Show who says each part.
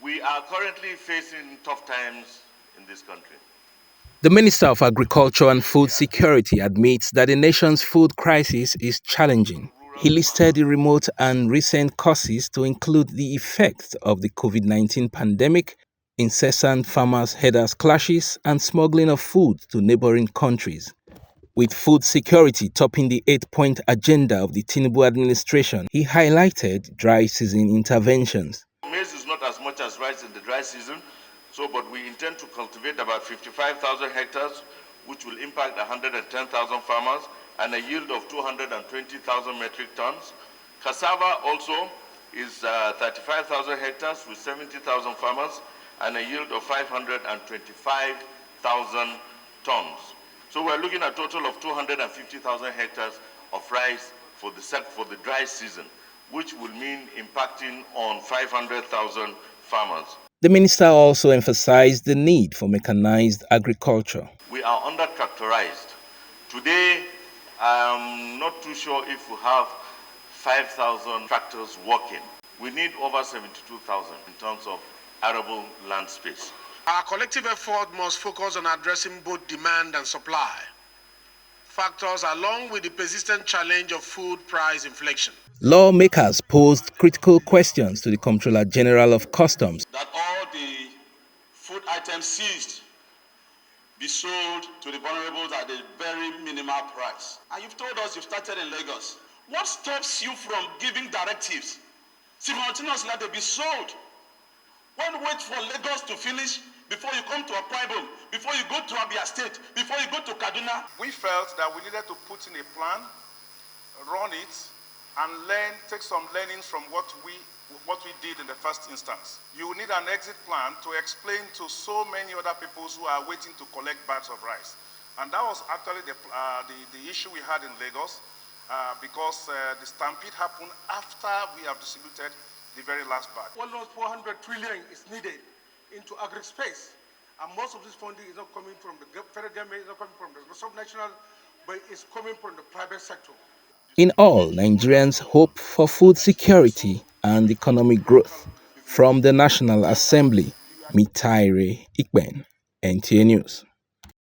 Speaker 1: We are currently facing tough times in this country.
Speaker 2: The Minister of Agriculture and Food Security admits that the nation's food crisis is challenging. He listed the remote and recent causes to include the effects of the COVID-19 pandemic, incessant farmers-herders clashes, and smuggling of food to neighboring countries. With food security topping the 8-point agenda of the Tinubu administration, he highlighted dry season interventions.
Speaker 1: Maize is not as much as rice in the dry season, but we intend to cultivate about 55,000 hectares, which will impact 110,000 farmers and a yield of 220,000 metric tons. Cassava also is 35,000 hectares with 70,000 farmers and a yield of 525,000 tons. So we're looking at a total of 250,000 hectares of rice for the dry season, which will mean impacting on 500,000 farmers.
Speaker 2: The minister also emphasized the need for mechanized agriculture.
Speaker 1: We are under-tractorized. Today, I'm not too sure if we have 5,000 tractors working. We need over 72,000 in terms of arable land space.
Speaker 3: Our collective effort must focus on addressing both demand and supply factors along with the persistent challenge of food price inflation.
Speaker 2: Lawmakers posed critical questions to the Comptroller General of Customs.
Speaker 4: That all the food items seized be sold to the vulnerables at a very minimal price. And you've told us you've started in Lagos. What stops you from giving directives simultaneously that they be sold? One wait for Lagos to finish before you come to Akwa Ibom, before you go to Abia State, before you go to Kaduna.
Speaker 5: We felt that we needed to put in a plan, run it, and take some learnings from what we did in the first instance. You need an exit plan to explain to so many other people who are waiting to collect bags of rice. And that was actually the issue we had in Lagos, because the stampede happened after we have distributed the very last bag.
Speaker 3: Almost 400 trillion is needed into agri space. And most of this funding is not coming from the federal government, it's not coming from the subnational, but it's coming from the private sector.
Speaker 2: In all, Nigerians hope for food security and economic growth. From the National Assembly, Mitaire Ikben, NTA News.